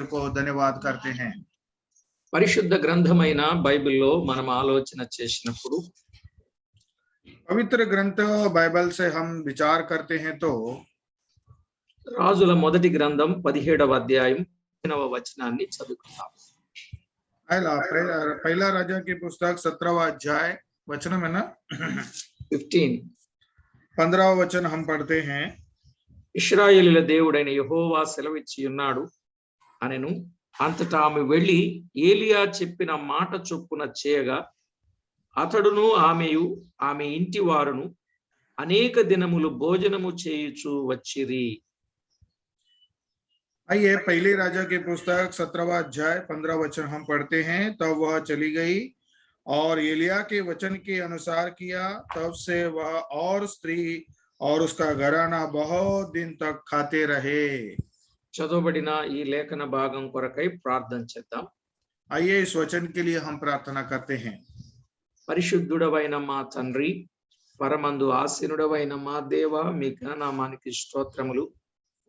को धन्यवाद करते हैं। పరిశుద్ధ గ్రంథమైన బైబిల్లో మనం ఆలోచన చేసినప్పుడు पवित्र ग्रंथ बाइबल से हम विचार करते हैं तो రాజుల మొదటి గ్రంథం 17వ అధ్యాయం 8వ వచనాన్ని చదువుకుందాం. पहला राजा की पुस्तक 17वां अध्याय वचन है ना 15वां वचन हम पढ़ते हैं. ఇశ్రాయేలీయుల దేవుడైన యెహోవా సెలవిచ్చి ఉన్నాడు అనెను. అంతటా ఆమె వెళ్ళి ఏలియా చెప్పిన మాట చొప్పున చేయగా అతడును ఆమెయు ఆమె ఇంటి వారును అనేక దినములు భోజనము చేయుచు వచ్చిరి. आइए पहले राजा की पुस्तक 17वां अध्याय 15 वचन हम पढ़ते हैं. तब वह चली गई और एलिया के वचन के अनुसार किया. तब से वह और स्त्री और उसका घराना बहुत दिन तक खाते रहे. చదవబడిన ఈ లేఖన భాగం కొరకై ప్రార్థన చేద్దాం. आइए इस वचन के लिए हम प्रार्थना करते हैं. పరిశుద్ధుడవైన మా తండ్రి, పరమందు ఆసీనుడవైన మా దేవ, మీ ఘననామానికి స్తోత్రములు.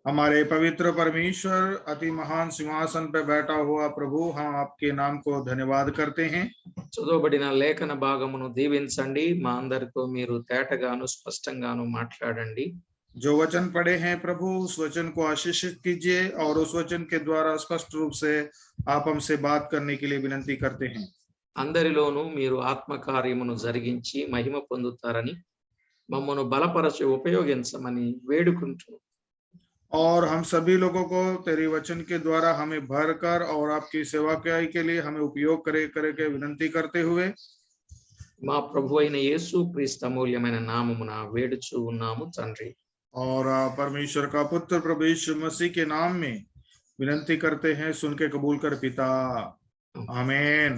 हमारे पवित्र परमेश्वर, अति महान सिंहासन पर बैठा हुआ प्रभु, हम आपके नाम को धन्यवाद करते हैं. చదవబడిన లేఖన భాగమును దీవించండి. మా అందరితో మీరు తేటగాను స్పష్టంగాను మాట్లాడండి. जो वचन पढ़े हैं प्रभु, उस वचन को आशीषित कीजिए और उस वचन के द्वारा स्पष्ट रूप से आप हमसे बात करने के लिए विनती करते हैं. అందరిలోనూ మీరు ఆత్మకార్యమును జరిగించి మహిమ పొందుతారని మమ్మను బలపరచి ఉపయోగించమని వేడుకుంటున్నాం. और हम सभी लोगों को तेरे वचन के द्वारा हमें भरकर और आपकी सेवा के लिए हमें उपयोग करे के विनती करते हुए మా ప్రభు అయిన యేసు క్రీస్తు అమూల్యమైన నామమున వేడుచు ఉన్నాము తండ్రి. और परमेश्वर का पुत्र प्रभु यीशु मसीह के नाम में विनती करते हैं. सुन के कबूल कर पिता. आमीन.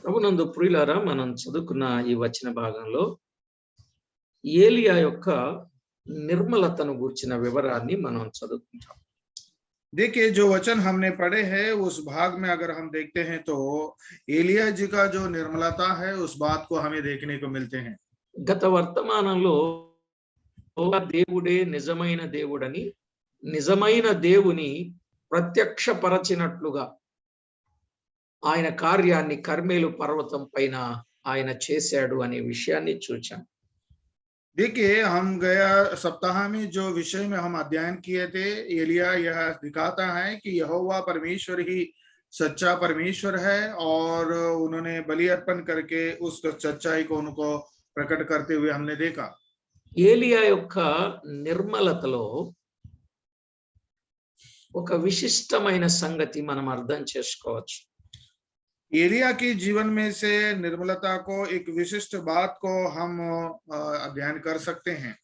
ప్రభునందు ప్రియులారా, మనం చదువుకున్న ఈ వచన భాగంలో ఏలియా యొక్క నిర్మలతను గూర్చిన వివరాన్ని మనం చదువుకుంటాం. देखिए, जो वचन हमने पढ़े हैं उस भाग में अगर हम देखते हैं तो एलिया जी का जो निर्मलता है उस बात को हमें देखने को मिलते हैं. గత వర్తమానంలో దేవుడే నిజమైన దేవుడని, నిజమైన దేవుని ప్రత్యక్షపరచినట్లుగా ఆయన కార్యాన్ని కర్మేలు పర్వతం పైన ఆయన చేశాడు అనే విషయాన్ని చూచాం. देखिए, हम गया सप्ताह में जो विषय में हम अध्ययन किए थे, एलिया यह दिखाता है कि यहोवा परमेश्वर ही सच्चा परमेश्वर है और उन्होंने बलि अर्पण करके उस सच्चाई को उनको प्रकट करते हुए हमने देखा. ఏలియా యొక్క నిర్మలతలో ఒక విశిష్టమైన సంగతి మనం అర్థం చేసుకోవచ్చు. एलिया के जीवन में से निर्मलता को एक विशिष्ट बात को हम अध्ययन कर सकते हैं.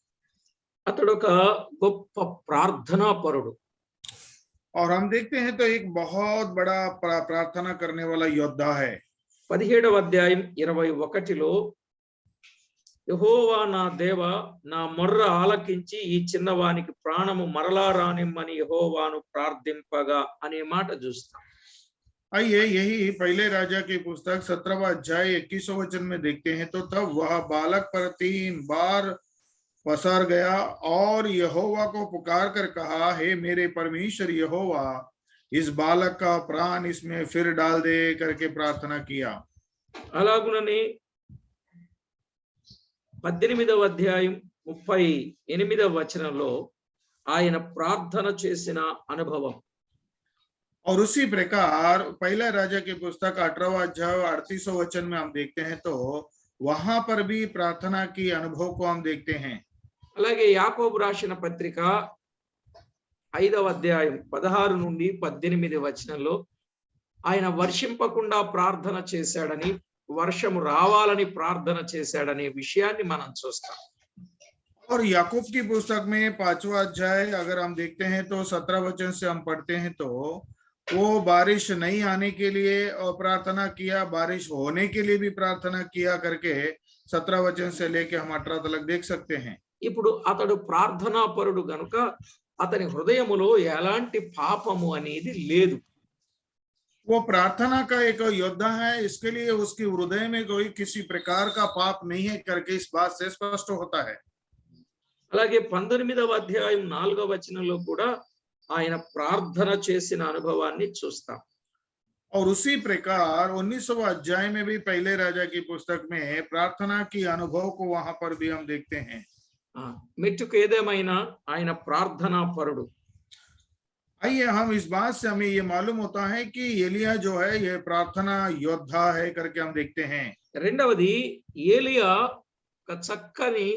అతడు ఒక గొప్ప ప్రార్థనా పరుడు. और हम देखते हैं तो एक बहुत बड़ा प्रार्थना करने वाला योद्धा है. 17వ అధ్యాయం 21లో యెహోవా నా దేవా, నా మొర్ర ఆలకించి ఈ చిన్నవానికి ప్రాణము మరలా రానిమ్మని యెహోవాను ప్రార్థింపగా అనే మాట చూస్తాం. आइए यही पहले राजा की पुस्तक 17वां अध्याय 21वां वचन में देखते हैं तो तब वह बालक पर 3 बार पसर गया और यहोवा को पुकार कर कहा, हे मेरे परमेश्वर यहोवा, इस बालक का प्राण इसमें फिर डाल दे करके प्रार्थना किया. అలాగుననే 18వ అధ్యాయం 38వ వచనంలో ఆయన ప్రార్థన చేసిన అనుభవం. और उसी प्रकार पहला राजा की पुस्तक 18वां अध्याय 38वां वचन में हम देखते हैं तो वहां पर भी प्रार्थना की अनुभव को हम देखते हैं. అలాగే యాకోబు రాసిన పత్రిక 5వ అధ్యాయం 16 నుండి 18 వచనంలో ఆయన వర్షింపకుండా ప్రార్థన చేశాడని, వర్షము రావాలని ప్రార్థన చేశాడనే విషయాన్ని మనం చూస్తాం. और याकूब की पुस्तक में 5वां अध्याय अगर हम देखते हैं तो 17 वचन से हम पढ़ते हैं तो वो बारिश नहीं आने के लिए और प्रार्थना किया, बारिश होने के लिए भी प्रार्थना किया करके 17 वचन से लेके हम 18 तक देख सकते हैं. ఇప్పుడు అతడు ప్రార్థనా పరుడు గనుక అతని హృదయములో ఎలాంటి పాపము అనేది లేదు. वो प्रार्थना का एक योद्धा है, इसके लिए उसकी हृदय में कोई किसी प्रकार का पाप नहीं है करके इस बात से स्पष्ट होता है. అలాగే 19వ అధ్యాయం 4వ వచనంలో కూడా ఆయన ప్రార్థన చేసిన అనుభవాన్ని చూస్తాం. और उसी प्रकार 19वां अध्याय में भी पहले राजा की पुस्तक में प्रार्थना की अनुभव को वहां पर भी हम देखते हैं। మెట్టుకు ఏదేమైనా ఆయన ప్రార్థనా పరుడు. आइए हम इस बात से हमें ये मालूम होता है कि एलिया जो है ये प्रार्थना योद्धा है करके हम देखते हैं। రెండవది ఏలియా ఒక చక్కని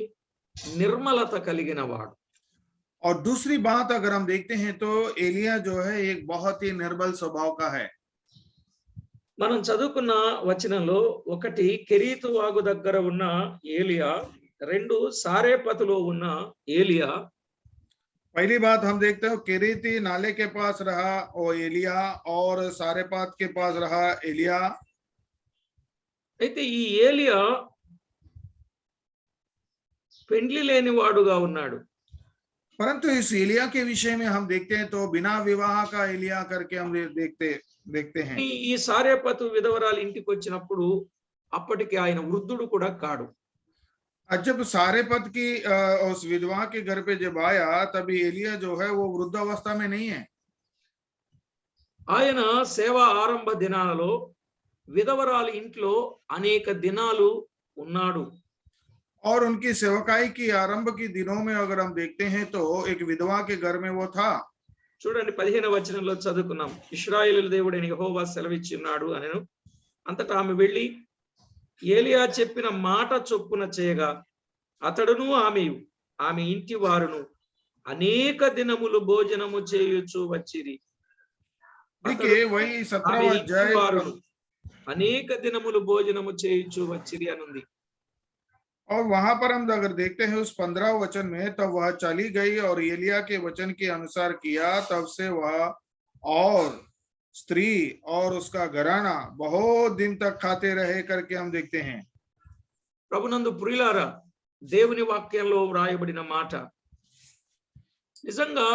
నిర్మలత కలిగిన వాడు. और दूसरी बात अगर हम देखते हैं तो एलिया जो है एक बहुत ही निर्बल स्वभाव का है। మనం చదువుకున్న వచనంలో ఒకటి కెరీతు వాగు దగ్గర ఉన్న ఏలియా, రెండు సారేపతులో ఉన్న ఏలియా. पहली बात हम देखते हैं केरीती नाले के पास रहा वो एलिया और सारेपात के पास रहा एलिया। అయితే ఈ ఏలియా పెండ్లి లేని వాడుగా ఉన్నాడు. परंतु इस एलिया के विषय में हम देखते हैं तो बिना विवाह का एलिया करके हम देखते हैं। ఈ సారేపతు విధవరాలు ఇంటికి వచ్చినప్పుడు అప్పటికి ఆయన వృద్ధుడు కూడా కాడు. जब सारेपत की उस विधवा के घर पे जब आया तभी एलिया जो है वो वृद्धावस्था में नहीं है। ఆయన సేవ ఆరంభ దినాలలో విధవరాలు ఇంట్లో అనేక దినాలు ఉన్నాడు. और उनकी सेवकाई की आरंभ की दिनों में अगर हम देखते हैं तो एक विधवा के घर में वो था। చూడండి 15వ వచనంలో చదువుకున్నాం. ఇశ్రాయేలు దేవుడైన యెహోవా సెలవిచ్చి ఉన్నాడు అనెను. అంతటా ఆమె వెళ్ళి ఏలియా చెప్పిన మాట చొప్పున చేయగా అతడును ఆమె ఇంటి వారును అనేక దినములు భోజనము చేయుచు వచ్చిరి. वही 17वां अध्याय అనేక దినములు భోజనము చేయుచు వచ్చిరి అనుంది. और वहां पर हम अगर देखते हैं उस 15 वचन में तब वह चली गई और एलिया के वचन के अनुसार किया, तब से वह और स्त्री और उसका घराना बहुत दिन तक खाते रहे करके हम देखते हैं। ప్రభునందు ప్రియులారా, దేవుని వాక్యంలో వ్రాయబడిన మాట నిజంగా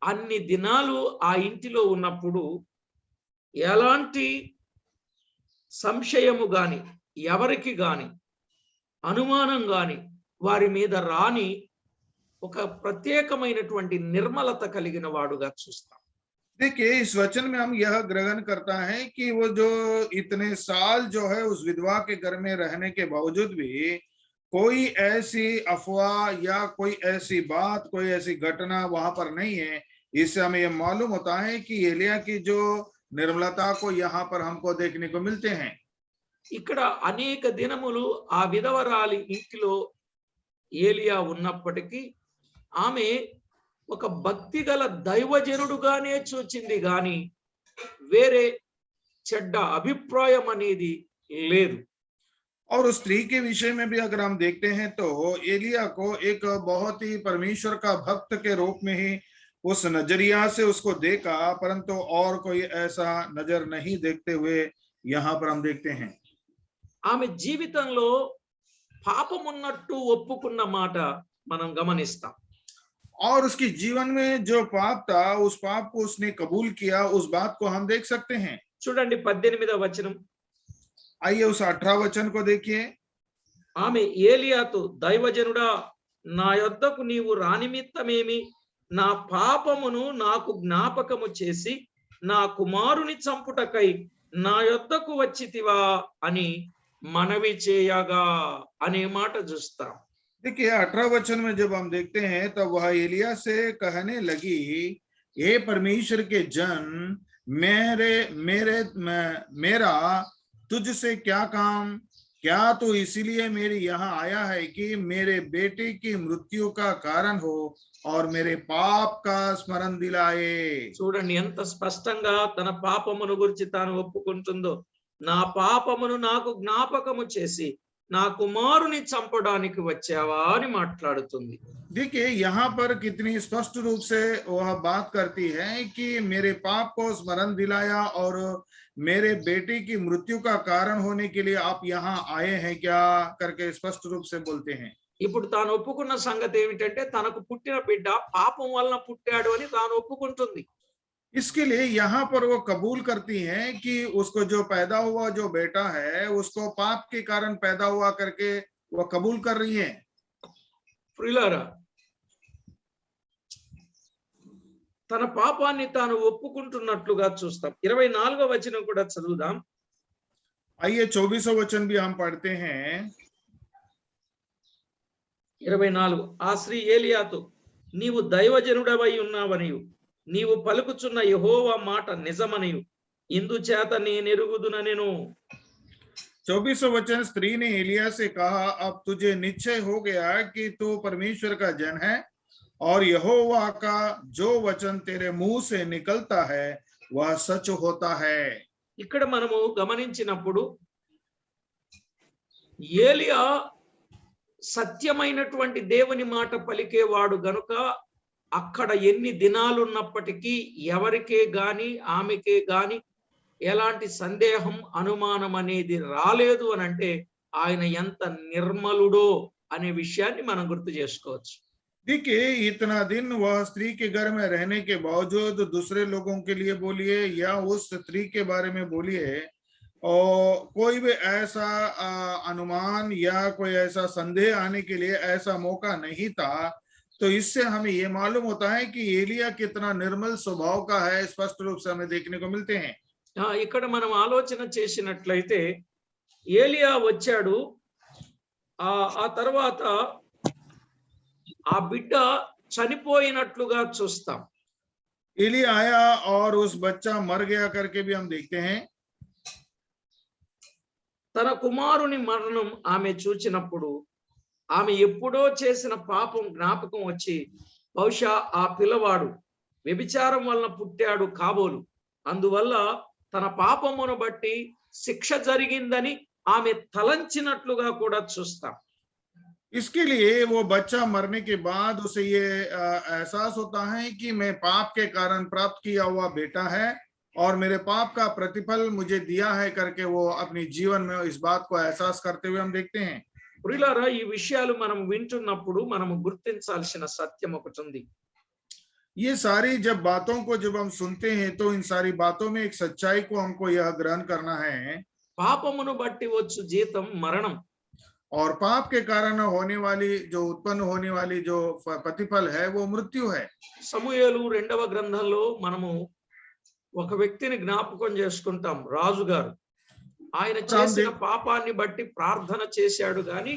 అన్ని దినాలు ఆ ఇంటిలో ఉన్నప్పుడు ఎలాంటి సంశయము గాని ఎవరికి గాని అనుమానం గాని వారి మీద రాని ఒక ప్రత్యేకమైనటువంటి నిర్మలత కలిగిన వాడుగా చూస్తాం. देखिए इस वचन में हम यह ग्रहण करता है कि वो जो इतने साल जो है उस विधवा के घर में रहने के बावजूद भी कोई ऐसी अफवाह या कोई ऐसी बात, कोई ऐसी घटना वहां पर नहीं है। इससे हमें यह मालूम होता है कि एलिया की जो निर्मलता को यहाँ पर हमको देखने को मिलते हैं। ఇక్కడ అనేక దినములు ఆ విధవరాలి ఇంటిలో ఏలియా ఉన్నప్పటికీ ఆమె ఒక భక్తిగల దైవజనుడుగానే చూచింది గాని వేరే చెడ్డ అభిప్రాయం అనేది లేదు. और उस स्त्री के विषय में भी अगर हम देखते हैं तो एलिया को एक बहुत ही परमेश्वर का भक्त के रूप में ही उस नजरिया से उसको देखा, परंतु और कोई ऐसा नजर नहीं देखते हुए यहाँ पर हम देखते हैं। ఆమె జీవితంలో పాపమున్నట్టు ఒప్పుకున్న మాట మనం గమనిస్తాం. और उसकी जीवन में जो पाप था उस पाप को उसने कबूल किया, उस बात को हम देख सकते हैं। చూడండి 18వ వచనం. आइए उस 18 वचन को देखिए। ఆమె ఏలియాతో, దైవజనుడా, నా యొద్దకు నీవు రానిమిత్తమేమి? నా పాపమును నాకు జ్ఞాపకము చేసి నా కుమారుని చంపుటకై నా యొద్దకు వచ్చితివా అని మనవి చేయగా అనే మాట చూస్తాం. देखिए 18 वचन में जब हम देखते हैं तो वह एलिया से कहने लगी, हे परमेश्वर के जन, मेरा तुझसे क्या काम? क्या तू इसीलिए मेरे यहाँ आया है कि मेरे बेटे की मृत्यु का कारण हो और मेरे पाप का स्मरण दिलाए? చూడండి ఎంత స్పష్టంగా తన పాపమును గురించి తాను ఒప్పుకుంటుందో. నా పాపమును నాకు జ్ఞాపకము చేసి నా కుమారుని చంపడానికి వచ్చావా అని మాట్లాడుతుంది. देखिए यहाँ पर कितनी स्पष्ट रूप से वह बात करती है कि मेरे पाप को स्मरण दिलाया और मेरे बेटे की मृत्यु का कारण होने के लिए आप यहाँ आए हैं क्या करके स्पष्ट रूप से बोलते हैं। ఇప్పుడు తాను ఒప్పుకున్న సంగతి ఏమిటంటే తనకు పుట్టిన బిడ్డ పాపం వలన పుట్టాడు అని తాను ఒప్పుకుంటుంది. इसके लिए यहाँ पर वो कबूल करती हैं कि उसको जो पैदा हुआ जो बेटा है उसको पाप के कारण पैदा हुआ करके वो कबूल कर रही है। ప్రియులారా, తన పాపాన్ని తాను ఒప్పుకుంటున్నట్లుగా చూస్తాం. 24వ వచనం కూడా చదువుదాం. आइए 24वां वचन भी हम पढ़ते हैं। 24 ఆ స్త్రీ ఏలియాతో, నీవు దైవజనుడవై ఉన్నావనియు నీవు పలుకుచున్న యెహోవా మాట నిజమనియు ఇందుచేత నేనెరుగుదుననెను. 24वां वचन, स्त्री ने एलिया से कहा, अब तुझे निश्चय हो गया कि तू परमेश्वर का जन है और यहोवा का जो वचन तेरे मुंह से निकलता है वह सच होता है। ఇక్కడ మనము గమనించినప్పుడు ఏలియా సత్యమైనటువంటి దేవుని మాట పలికేవాడు గనుక అక్కడ ఎన్ని దినాలు ఉన్నప్పటికీ ఎవరికే గాని ఆమెకే గాని ఎలాంటి సందేహం అనుమానం అనేది రాలేదు అని అంటే ఆయన ఎంత నిర్మలుడో అనే విషయాన్ని మనం గుర్తు చేసుకోవచ్చు. देखिए, इतना दिन वह स्त्री के घर में रहने के बावजूद दूसरे लोगों के लिए बोलिए या उस स्त्री के बारे में बोलिए, और कोई भी ऐसा अनुमान या कोई ऐसा संदेह आने के लिए ऐसा मौका नहीं था। तो इससे हमें ये मालूम होता है कि एलिया कितना निर्मल स्वभाव का है, स्पष्ट रूप से हमें देखने को मिलते हैं। ఇక్కడ మనం ఆలోచన చేసినట్లయితే ఏలియా వచ్చాడు, ఆ తర్వాత ఆ బిడ్డ చనిపోయినట్లుగా చూస్తాం. एलिया आया और उस बच्चा मर गया करके भी हम देखते हैं। తన కుమారుని మరణం ఆమె చూచినప్పుడు ఆమె ఎప్పుడో చేసిన పాపం జ్ఞాపకం వచ్చి, బహుశా ఆ పిల్లవాడు వ్యభిచారం వలన పుట్టాడు కాబోలు, అందువల్ల తన పాపమును బట్టి శిక్ష జరిగిందని ఆమె తలంచినట్లుగా కూడా చూస్తాం. इसके लिए वो बच्चा मरने के बाद उसे ये एहसास होता है कि मैं पाप के कारण प्राप्त किया हुआ बेटा है और मेरे पाप का प्रतिफल मुझे दिया है करके वो अपने जीवन में इस बात को एहसास करते हुए हम देखते हैं। ప్రియులారా, ఈ విషయాలు మనం వింటున్నప్పుడు మనం గుర్తించాల్సిన సత్యం ఒకటి ఉంది. ये सारी जब बातों को जब हम सुनते हैं तो इन सारी बातों में एक सच्चाई को हमको यह ग्रहण करना है। పాపమును బట్టి వచ్చు జీతం మరణం. और पाप के कारण होने वाली जो उत्पन्न होने वाली जो प्रतिफल है वो मृत्यु है। సమూయేలు 2వ గ్రంథంలో మనము ఒక వ్యక్తిని జ్ఞాపకం చేసుకుంటాం, రాజుగారు. ఆయన చేసిన పాపాన్ని బట్టి ప్రార్థన చేశాడు గాని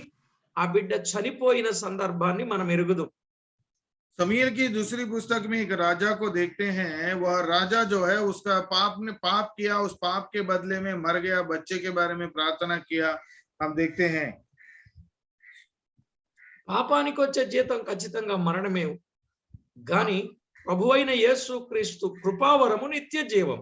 ఆ బిడ్డ చనిపోయిన సందర్భాన్ని మనం ఎరుగుదాం. शमूएल की दूसरी पुस्तक में एक राजा को देखते हैं। वह राजा जो है उसका पाप किया, उस पाप के बदले में मर गया, बच्चे के बारे में प्रार्थना किया, हम देखते हैं। పాపానికి వచ్చే జీతం ఖచ్చితంగా మరణమే, గాని ప్రభువైన యేసుక్రీస్తు కృపావరము నిత్య జీవం.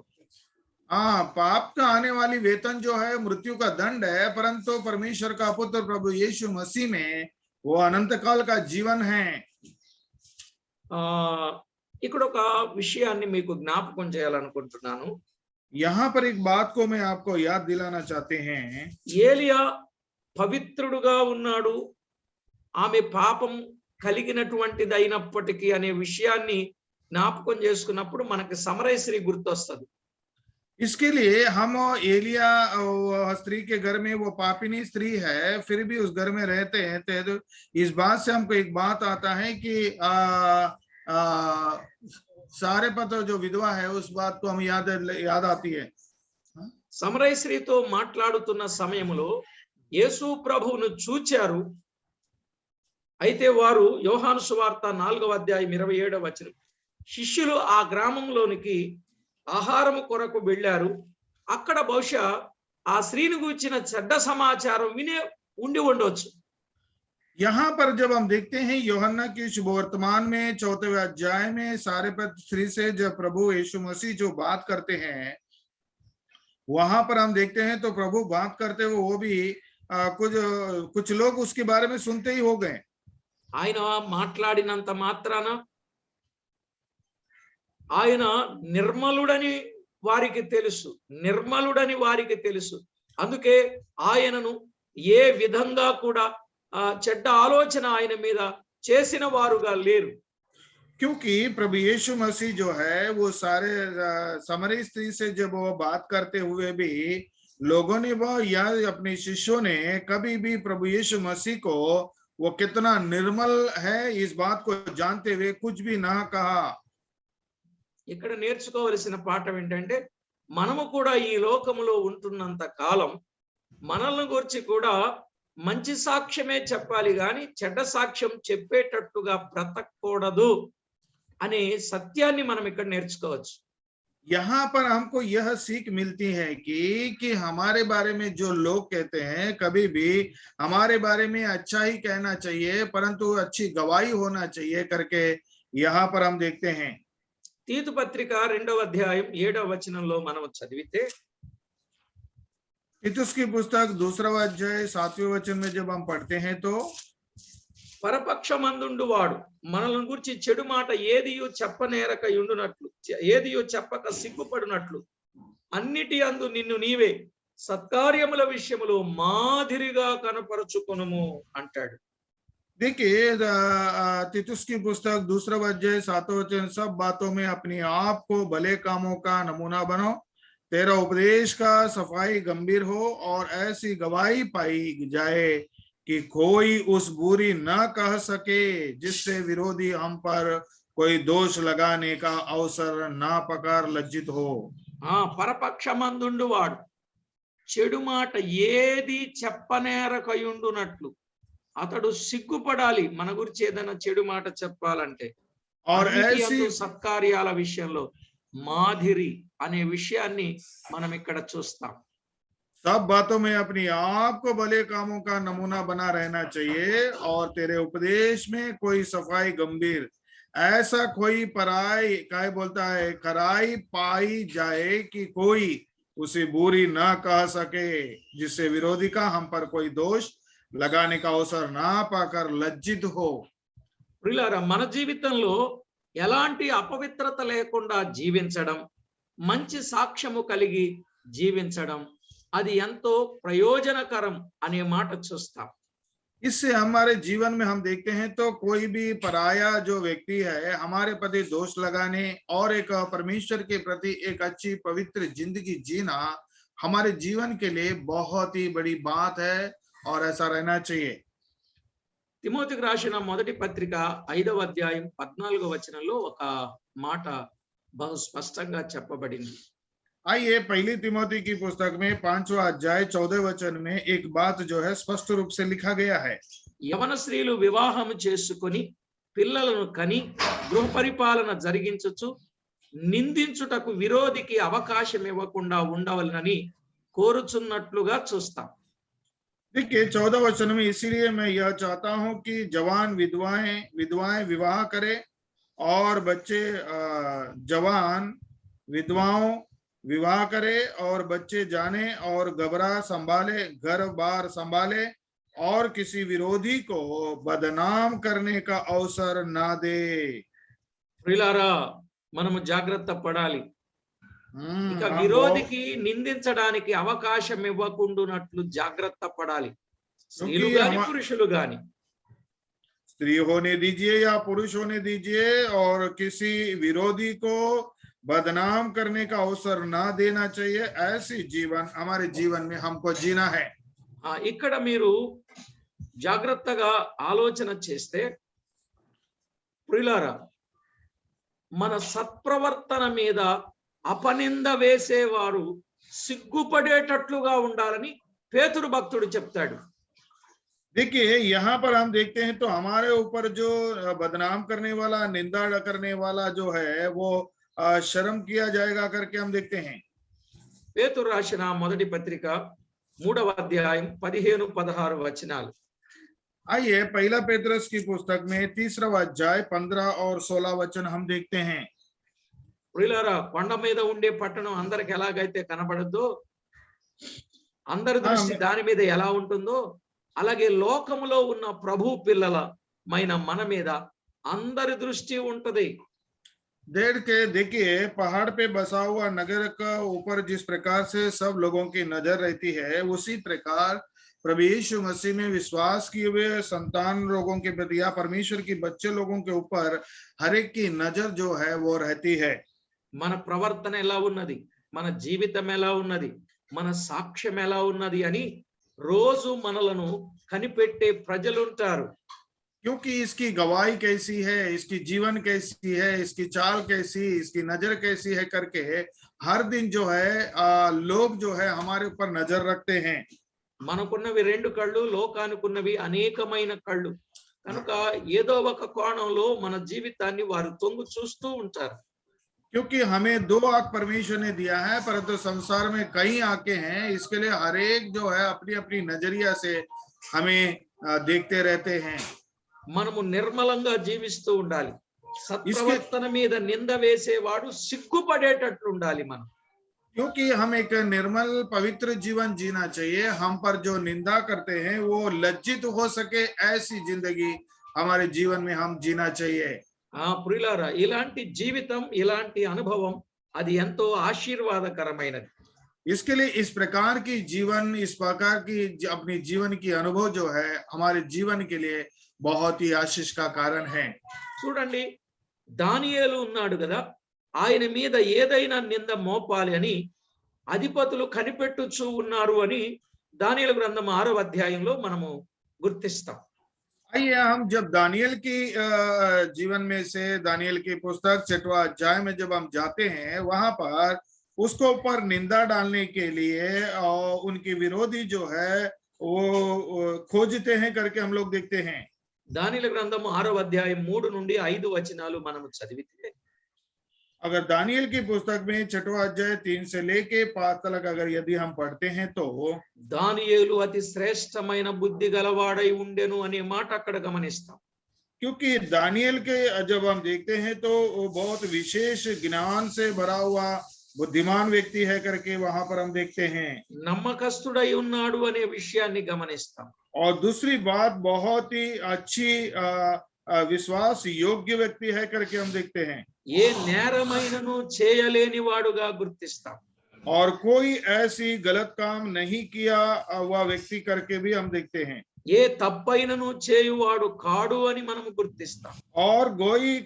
हाँ, पाप का आने वाली वेतन जो है मृत्यु का दंड है, परंतु परमेश्वर का पुत्र प्रभु यीशु मसीह में वो अनंत काल का जीवन है। ఇక్కడ ఒక విషయాన్ని మీకు జ్ఞాపకం చేయాలనుకుంటున్నాను. यहाँ पर एक बात को मैं आपको याद दिलाना चाहते हैं। ఏలియా పవిత్రుడుగా ఉన్నాడు, ఆమె పాపం కలిగినటువంటిది అయినప్పటికీ అనే విషయాన్ని జ్ఞాపకం చేసుకున్నప్పుడు మనకి సమరయశ్రీ గుర్తొస్తుంది. इसके लिए हम एलिया स्त्री के घर में वो पापिनी स्त्री है, फिर भी उस घर में रहते हैं, तो इस बात से हमको एक बात आता है कि सारे पता जो विधवा है उस बात को हम याद आती है। సమరయశ్రీతో మాట్లాడుతున్న సమయంలో యేసు ప్రభువును చూచారు. అయితే వారు యోహాను సువార్త 4వ అధ్యాయం 27వ వచనం, శిష్యులు ఆ గ్రామంలోనికి ఆహారము కొరకు వెళ్ళారు. అక్కడ బహుశా ఆ స్త్రీని గురించిన చెడ్డ సమాచారం వినే ఉండి ఉండొచ్చు. यहाँ पर जब हम देखते हैं यूहन्ना के शुभवर्तमान में 4वें अध्याय में सारे पद स्त्री से जब प्रभु यीशु मसीह जो बात करते हैं, वहां पर हम देखते हैं तो प्रभु बात करते हुए वो भी कुछ लोग उसके बारे में सुनते ही हो गए। ఆయన మాట్లాడినంత మాత్రాన ఆయన నిర్మలుడని వారికి తెలుసు, అందుకే ఆయనను ఏ విధంగా కూడా చెడ్డ ఆలోచన ఆయన మీద చేసిన వారుగా లేరు. क्योंकि प्रभु यीशु मसीह जो है वो सारे समरी स्त्री से जब वो बात करते हुए भी लोगों ने वो या अपने शिष्यों ने कभी भी प्रभु यीशु मसीह को वो कितना निर्मल है इस बात को जानते हुए कुछ भी ना कहा। ఇక్కడ నేర్చుకోవలసిన పాఠం ఏంటంటే మనము కూడా ఈ లోకములో ఉంటున్నంత కాలం మనల్ని గురించి కూడా మంచి సాక్ష్యమే చెప్పాలి గాని చెడ్డ సాక్ష్యం చెప్పేటట్టుగా బ్రతకూడదు అనే సత్యాన్ని మనం ఇక్కడ నేర్చుకోవచ్చు. यहाँ पर हमको यह सीख मिलती है कि हमारे बारे में जो लोग कहते हैं कभी भी हमारे बारे में अच्छा ही कहना चाहिए, परंतु अच्छी गवाही होना चाहिए करके यहाँ पर हम देखते हैं. తీతు పత్రిక 2వ అధ్యాయం 7వ వచనంలో మనం చదివితే तीतुस की पुस्तक 2रा अध्याय 7वें वचन में जब हम पढ़ते हैं तो పరపక్షమందుండు వాడు మనల్ని గురించి చెడు మాట ఏదియో చెప్పనేరక ఉండునట్లు ఏదియో చెప్పక సిగ్గుపడునట్లు అన్నిటి అందు నిన్ను నీవే సత్కార్యముల విషయములో మాదిరిగా కనపరుచుకొనుము అంటాడు. देखिए तीतुस की पुस्तक 2रा अध्याय 7वां वचन, सब बातों में अपने आप को भले कामों का नमूना बनो, तेरा उपदेश का सफाई गंभीर हो और ऐसी गवाही पाई जाए कि कोई उस बुरी न कह सके जिससे विरोधी हम पर कोई दोष लगाने का अवसर ना पकर लज्जित हो. పరపక్షమందుండు వాడు చెడు మాట ఏది చెప్పనేరకయుండునట్లు అతడు సిగ్గుపడాలి మన గురించి ఏదైనా చెడు మాట చెప్పాలంటే. సత్కార్యాల విషయంలో మాదిరి అనే విషయాన్ని మనం ఇక్కడ చూస్తాం. सब बातों में अपनी आप को भले कामों का नमूना बना रहना चाहिए और तेरे उपदेश में कोई सफाई गंभीर, ऐसा कोई पराई काय बोलता है खराई पाई जाए कि कोई उसे बुरी न कह सके जिससे विरोधी का हम पर कोई दोष लगाने का अवसर ना पाकर लज्जित हो. ప్రియులారా, మన జీవితంలో ఎలాంటి అపవిత్రత లేకుండా జీవించడం, మంచి సాక్ష్యము కలిగి జీవించడం అది ఎంతో ప్రయోజనకరం అనే మాట చూస్తాం. इससे हमारे जीवन में हम देखते हैं तो कोई भी पराया जो व्यक्ति है हमारे प्रति दोष लगाने और एक परमेश्वर के प्रति एक अच्छी पवित्र जिंदगी जीना हमारे जीवन के लिए बहुत ही बड़ी बात है और ऐसा रहना चाहिए. తిమోతికి రాసిన మొదటి పత్రిక 5వ అధ్యాయం 14వ వచనంలో ఒక మాట బహు స్పష్టంగా చెప్పబడింది. आइए पहली तिमोथी की पुस्तक में 5वां अध्याय 14वें वचन में एक बात जो है स्पष्ट रूप से लिखा गया है. యవన స్త్రీలు వివాహం చేసుకొని పిల్లలను కని గృహ పరిపాలన జరిగించుచు నిందించుటకు విరోధికి అవకాశం ఇవ్వకుండా ఉండవలనని కోరుచున్నట్లుగా చూస్తాం. देखिए 14 वचन में, इसीलिए मैं यह चाहता हूं कि जवान विधवाएं विवाह करें और बच्चे जवान विधवाओं विवाह करे और बच्चे जाने और घबरा संभाले, घर बार संभाले और किसी विरोधी को बदनाम करने का अवसर ना दे. ప్రియులారా, మనము జాగ్రత్త పడాలి. ఇక విరోధికి నిందించడానికి అవకాశం ఇవ్వకుండానట్లు జాగ్రత్త పడాలి. స్త్రీలు గాని పురుషులు గాని, स्त्री होने दीजिए या पुरुष होने दीजिए, और किसी विरोधी को बदनाम करने का अवसर ना देना चाहिए. ऐसी जीवन हमारे जीवन में हमको जीना है. ఇక్కడ మీరు జాగ్రత్తగా ఆలోచన చేస్తే ప్రియులారా, మన సత్ప్రవర్తన మీద అపనింద వేసేవారు సిగ్గుపడేటట్లుగా ఉండాలని పేతురు భక్తుడు చెప్తాడు. देखिए यहाँ पर हम देखते हैं तो हमारे ऊपर जो बदनाम करने वाला, निंदा करने वाला जो है वो शर्म किया जाएगा करके हम देखते हैं. పేతురు రాసిన మొదటి పత్రిక 3వ అధ్యాయం 15-16 వచనాలు. आइए पहला पेतरस की पुस्तक में 3रा अध्याय 15 और 16 वचन हम देखते हैं. ప్రియులారా, కొండ మీద ఉండే పట్టణం అందరికి ఎలాగైతే కనబడద్దో, అందరి దృష్టి దాని మీద ఎలా ఉంటుందో, అలాగే లోకములో ఉన్న ప్రభు పిల్లలమైన మన మీద అందరి దృష్టి ఉంటది. देखिए पहाड़ पे बसा हुआ नगर का ऊपर जिस प्रकार से सब लोगों की नजर रहती है, उसी प्रकार प्रभु यीशु मसीह में विश्वास किए हुए संतान लोगों के प्रति या परमेश्वर की बच्चे लोगों के ऊपर हर एक की नजर जो है वो रहती है. మన ప్రవర్తన ఎలా ఉన్నది, మన జీవితం ఎలా ఉన్నది, మన సాక్ష్యం ఎలా ఉన్నది అని రోజు మనలను కనిపెట్టే ప్రజలుంటారు. क्योंकि इसकी गवाही कैसी है, इसकी जीवन कैसी है, इसकी चाल कैसी, इसकी नजर कैसी है करके हर दिन जो है लोग जो है हमारे ऊपर नजर रखते हैं। మనకున్నవి 2 కళ్ళు, లోకానికున్నవి అనేకమైన కళ్ళు. కనుక ఏదో ఒక కోణంలో మన జీవితాన్ని వారు తొంగి చూస్తూ ఉంటారు. क्योंकि हमें 2 आंख परमेश्वर ने दिया है, परंतु संसार में कई आंखें हैं, इसके लिए हर एक जो है अपनी अपनी नजरिया से हमें देखते रहते हैं। మనము నిర్మలంగా జీవిస్తూ ఉండాలి. इसके సత్ప్రవర్తన మీద నింద వేసేవాడు సిగ్గుపడేటట్లు ఉండాలి మనం. क्योंकि हम एक निर्मल पवित्र जीवन जीना चाहिए, हम पर जो निंदा करते हैं वो लज्जित हो सके ऐसी जिंदगी हमारे जीवन में हम जीना चाहिए। ప్రియులారా, ఇలాంటి జీవితం, ఇలాంటి అనుభవం అది ఎంతో ఆశీర్వాదకరమైనది. इसके लिए इस प्रकार की जीवन, इस प्रकार की अपनी जीवन की अनुभव जो है हमारे जीवन के लिए बहुत ही आशीष का कारण है। చూడండి, దానియేలు ఉన్నాడు కదా, ఆయన మీద ఏదైనా నింద మోపాలి అని అధిపతులు కనిపెట్టుచూ ఉన్నారు అని దానియేలు గ్రంథం 6వ అధ్యాయంలో మనము గుర్తిస్తాం. आइए हम जब दानियल की जीवन में से दानियल की पुस्तक 6वां अध्याय में जब हम जाते हैं, वहां पर उसको ऊपर निंदा डालने के लिए और उनके विरोधी जो है वो खोजते हैं करके हम लोग देखते हैं। దానియేలు గ్రంథం 6వ అధ్యాయం 3 నుండి 5 వచనాలు మనము చదివితే, अगर दानियल की पुस्तक में 6वां अध्याय 3 से लेके 5 तक अगर यदि हम पढ़ते हैं तो దానియేలు అతి శ్రేష్టమైన బుద్ధి గలవాడై ఉండెను అనే మాట అక్కడ గమనిస్తాం. क्योंकि दानियल के जब हम देखते हैं तो वो बहुत विशेष ज्ञान से भरा हुआ बुद्धिमान व्यक्ति है करके वहां पर हम देखते हैं। నమ్మకస్తుడై ఉన్నాడు అనే విషయాన్ని గమనిస్తాం. और दूसरी बात, बहुत ही अच्छी विश्वास योग्य व्यक्ति है करके हम देखते हैं। ఏ నేరమైనను చేయలేని వాడుగా గుర్తిస్తాం. और कोई ऐसी गलत काम नहीं किया हुआ व्यक्ति करके भी हम देखते हैं। ఏ తప్పైనను చేయువాడు కాడు అని మనము గుర్తిస్తాం. और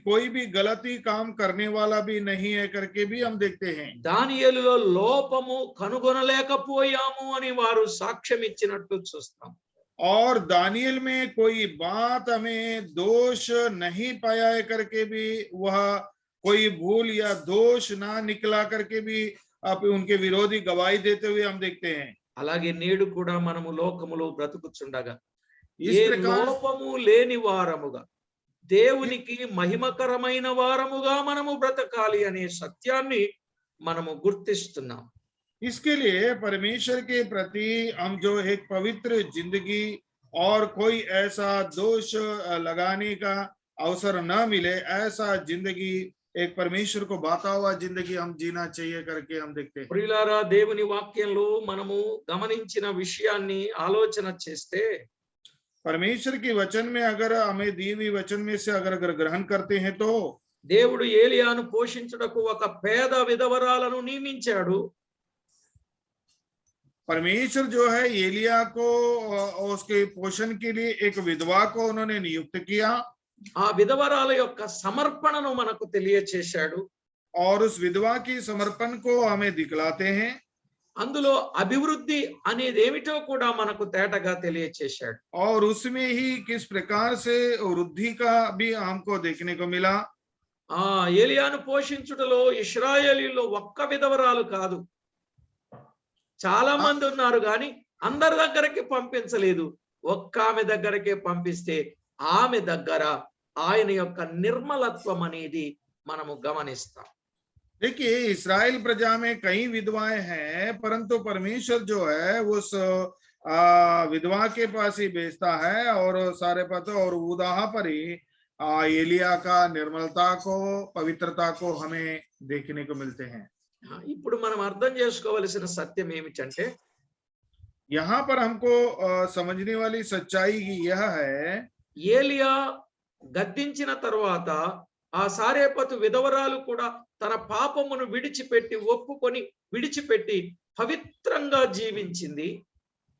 कोई भी गलती काम करने वाला भी नहीं है करके भी हम देखते हैं। దానియేలులో లోపము కనుగొనలేకపోయాము అని వారు సాక్ష్యం ఇచ్చినట్టు చూస్తాం. और दानियल में कोई बात हमें दोष नहीं पाया है करके भी, वह कोई भूल या दोष ना निकला करके भी उनके विरोधी गवाही देते हुए हम देखते हैं। అలాగే నేడు కూడా మనము లోకములో బ్రతుకుచుండగా इस ఏ प्रकार లోపము లేని వారముగా, దేవునికి మహిమకరమైన వారముగా మనము బ్రతకాలి అనే సత్యాన్ని మనము గుర్తిస్తున్నాం. इसके लिए परमेश्वर के प्रति हम जो एक पवित्र जिंदगी और कोई ऐसा दोष लगाने का अवसर न मिले, ऐसा जिंदगी, एक परमेश्वर को बाता हुआ जिंदगी हम जीना चाहिए करके हम देखते हैं। ప్రియులారా, దేవుని వాక్యంలో మనము గమనించిన విషయాన్ని ఆలోచన చేస్తే, परमेश्वर की वचन में अगर हमें दी हुई वचन में से अगर ग्रहण करते हैं तो దేవుడు ఏలియాను పోషించుటకు ఒక పేద విధవరాలను నియమించాడు. परमेश्वर जो है एलिया को उसके पोषण के लिए एक विधवा को उन्होंने नियुक्त किया ఆ విధవరాల యొక్క సమర్పణను మనకు తెలియచేశాడు. और उस विधवा की समर्पण को हमें दिखलाते हैं। అందులో అభివృద్ధి అనేది ఏమిటో కూడా మనకు తేటగా తెలియచేశాడు. और उसमें ही किस प्रकार से वृद्धि का भी हमको देखने को मिला। ఏలియాను పోషించుటలో ఇశ్రాయేలీలో ఒక్క విధవరాలు కాదు, చాలా మంది ఉన్నారు, కానీ అందరి దగ్గరికి పంపించలేదు. ఒక్క ఆమె దగ్గరకే పంపిస్తే ఆమె దగ్గర ఆయన యొక్క నిర్మలత్వం అనేది మనము గమనిస్తాం. देखिए, इस्राएल प्रजा में कई विधवाएं हैं, परंतु परमेश्वर जो है उस विधवा के पास ही भेजता है और सारे पता और उदाहा पर ही एलिया का निर्मलता को, पवित्रता को हमें देखने को मिलते हैं। ఇప్పుడు మనం అర్థం చేసుకోవలసిన సత్యం ఏమిటంటే, यहाँ पर हमको समझने वाली सच्चाई यह है, ఏలియా గద్దించిన తరువాత ఆ సారేపతు విధవరాలు కూడా తన పాపమును విడిచిపెట్టి, ఒప్పుకొని విడిచిపెట్టి పవిత్రంగా జీవించింది.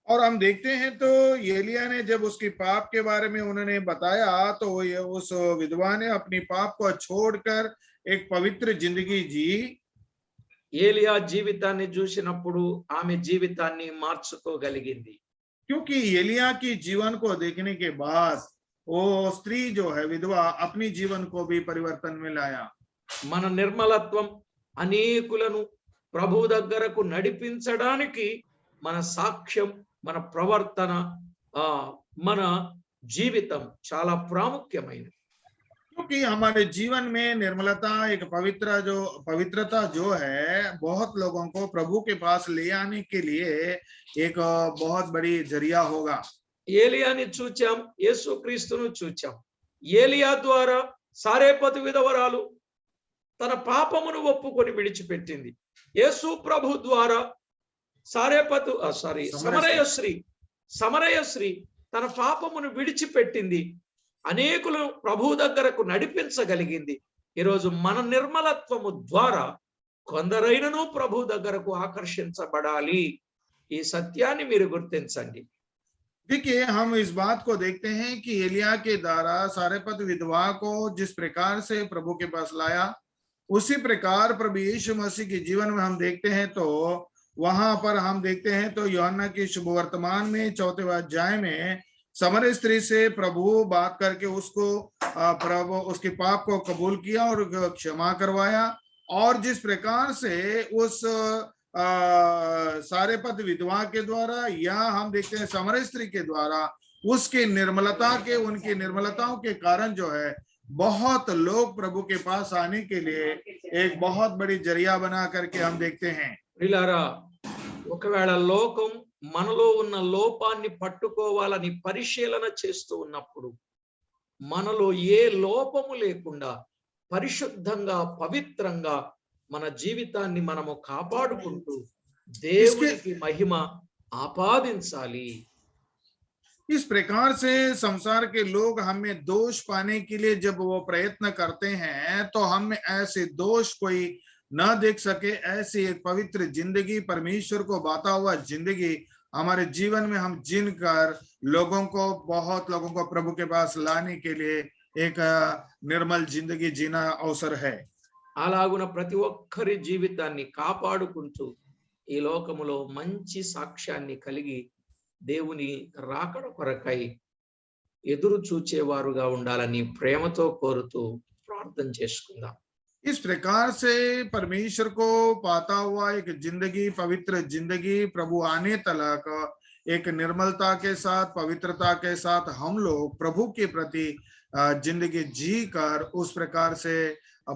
और हम देखते हैं तो एलिया ने जब उसकी पाप के बारे में उन्होंने बताया तो उस विधवा ने अपनी पाप को छोड़कर एक पवित्र जिंदगी जी। ఏలియా జీవితాన్ని చూసినప్పుడు ఆమె జీవితాన్ని మార్చుకోగలిగింది. क्योंकि एलिया की जीवन को देखने के बाद वो स्त्री जो है विधवा अपनी जीवन को भी परिवर्तन में लाया। మన నిర్మలత్వం అనేకులను ప్రభు దగ్గరకు నడిపించడానికి మన సాక్ష్యం, మన ప్రవర్తన, మన జీవితం చాలా ప్రాముఖ్యమైనది. क्योंकि हमारे जीवन में निर्मलता एक पवित्रता जो है बहुत लोगों को प्रभु के पास ले आने के लिए एक बहुत बड़ी जरिया होगा। ఏలియాని చూచాం, యేసుక్రీస్తును చూచాం. ఏలియా ద్వారా సారేపతు విధవరాలు తన పాపమును ఒప్పుకొని విడిచిపెట్టింది. యేసు ప్రభు ద్వారా సమరయ స్త్రీ తన పాపమును విడిచిపెట్టింది, అనేకులను ప్రభు దగ్గరకు నడిపించగలిగింది. ఈరోజు మన నిర్మలత్వము ద్వారా కొందరైనను ప్రభు దగ్గరకు ఆకర్షించబడాలి. ఈ సత్యాన్ని మీరు గుర్తించండి. देखिए, हम इस बात को देखते हैं कि एलिया के द्वारा सारेपत विधवा को जिस प्रकार से प्रभु के पास लाया, उसी प्रकार प्रभु यीशु मसीह के जीवन में हम देखते हैं। तो वहां पर हम देखते हैं तो यूहन्ना की शुभ वर्तमान में 4वें अध्याय में समरय स्त्री से प्रभु बात करके उसको प्रभु उसके पाप को कबूल किया और क्षमा करवाया। और जिस प्रकार से उस सारेपत विधवा के द्वारा या हम देखते हैं समरय स्त्री के द्वारा उसके उनकी निर्मलताओं के कारण जो है बहुत लोग प्रभु के पास आने के लिए एक बहुत बड़ी जरिया बना करके हम देखते हैं। ఒకవేళ లోకం మనలో ఉన్న లోపాన్ని పట్టుకోవాలని పరిశీలన చేస్తూ ఉన్నప్పుడు మనలో ఏ లోపము లేకుండా పరిశుద్ధంగా పవిత్రంగా మన జీవితాన్ని మనము కాపాడుకుంటూ దేవునికి మహిమ ఆపాదించాలి. इस प्रकार से संसार के लोग हमें दोष पाने के लिए जब वो प्रयत्न करते हैं तो हम में ऐसे दोष कोई न देख सके, ऐसी एक पवित्र जिंदगी, परमेश्वर को बाता हुआ जिंदगी हमारे जीवन में हम जिन कर बहुत लोगों को प्रभु के पास लाने के लिए एक निर्मल जिंदगी जीना अवसर है। అలాగున ప్రతి ఒక్కరి జీవితాన్ని కాపాడుకుంటూ ఈ లోకములో మంచి సాక్ష్యాన్ని కలిగి దేవుని రాకడ కొరకై ఎదురు చూచేవారుగా ఉండాలని ప్రేమతో కోరుతూ ప్రార్థన చేసుకుందాం. इस प्रकार से परमेश्वर को पाता हुआ एक जिंदगी, पवित्र जिंदगी, प्रभु आने तक एक निर्मलता के साथ, पवित्रता के साथ हम लोग प्रभु के प्रति जिंदगी जी कर उस प्रकार से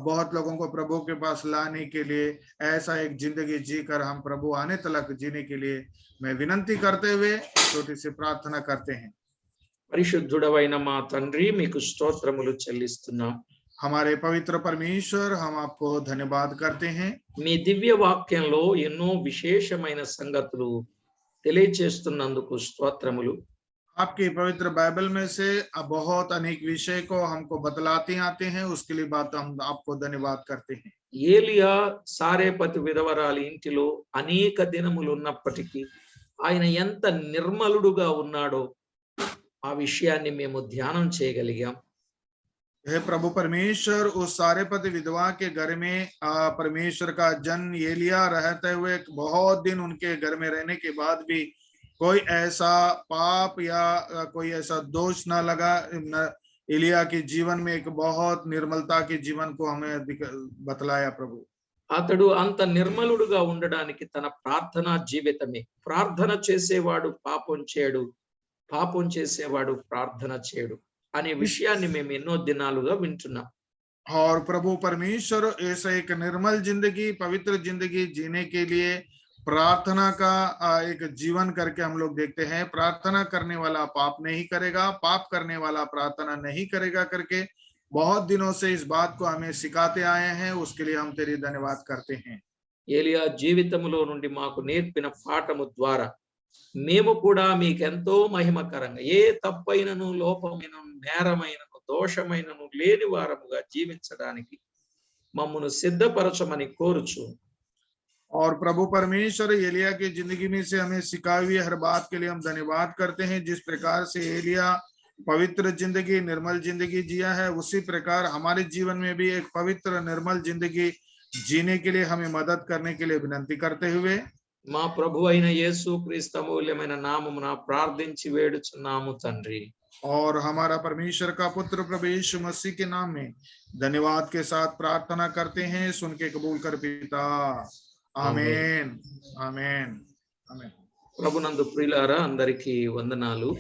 बहुत लोगों को प्रभु के पास लाने के लिए ऐसा एक जिंदगी जी कर हम प्रभु आने तक जीने के लिए मैं विनंती करते हुए छोटी सी प्रार्थना करते हैं। పరిశుద్ధుడవైన మా తండ్రి, మీకు స్తోత్రములు చెల్లిస్తున్నాం. हमारे पवित्र परमेश्वर, हम आपको धन्यवाद करते हैं। మీ దివ్య వాక్యంలో ఎన్నో విశేషమైన సంగతులు తెలియచేస్తున్నందుకు స్తోత్రములు. आपकी पवित्र बाइबल में से बहुत अनेक विषय को हमको बतलाते आते हैं, उसके लिए बात हम आपको धन्यवाद करते हैं। ఏలియా సారేపతు విధవరాలి ఇంటిలో అనేక దినములు ఉన్నప్పటికీ ఆయన ఎంత నిర్మలుడుగా ఉన్నాడో ఆ విషయాన్ని మేము ధ్యానం చేయగలిగాం. हे प्रभु परमेश्वर, उस सारेपत विधवा के घर में परमेश्वर का जन एलिया रहते हुए बहुत दिन उनके घर में रहने के बाद भी कोई ऐसा पाप या कोई ऐसा दोष ना लगा। एलिया के जीवन में एक बहुत निर्मलता के जीवन को हमें बतलाया। प्रभु అతడు అంత నిర్మలుడుగా ఉండడానికి తన ప్రార్థనా జీవితమే. ప్రార్థన చేసేవాడు పాపం చేయడు, పాపం చేసేవాడు ప్రార్థన చేయడు అనే విషయాన్ని మేము ఎన్నో దినాలుగా వింటున్నాం. और प्रभु परमेश्वर ऐसा एक निर्मल जिंदगी, पवित्र जिंदगी जीने के लिए प्रार्थना का एक जीवन करके हम लोग देखते हैं। प्रार्थना करने वाला पाप नहीं करेगा, पाप करने वाला प्रार्थना नहीं करेगा करके बहुत दिनों से इस बात को हमें सिखाते आए हैं। उसके लिए हम तेरी धन्यवाद करते हैं। ఏలియా జీవితంలో నుండి మాకు నేర్పిన పాఠము ద్వారా మేము కూడా మీకెంతో మహిమకరంగా ఏ తప్పైనను లోపమైనను నేరమైనను దోషమైనను లేని వారముగా జీవించడానికి మమ్మను సిద్ధపరచమని కోరుచు। और प्रभु परमेश्वर एलिया की जिंदगी में से हमें सिखाई हुई हर बात के लिए हम धन्यवाद करते हैं। जिस प्रकार से एलिया पवित्र जिंदगी, निर्मल जिंदगी जिया है, उसी प्रकार हमारे जीवन में भी एक पवित्र निर्मल जिंदगी जीने के लिए हमें मदद करने के लिए विनंती करते हुए మా ప్రభు అయిన యేసుక్రీస్తు అమూల్యమైన నామమున ప్రార్థించి వేడుచున్నాము తండ్రి, और हमारा परमेश्वर का पुत्र प्रभु यीशु मसीह के नाम में धन्यवाद के साथ प्रार्थना करते हैं, सुन के कबूल कर पिता। आमीन आमीन आमीन। ప్రభునందు ప్రియులారా అందరికీ వందనాలు।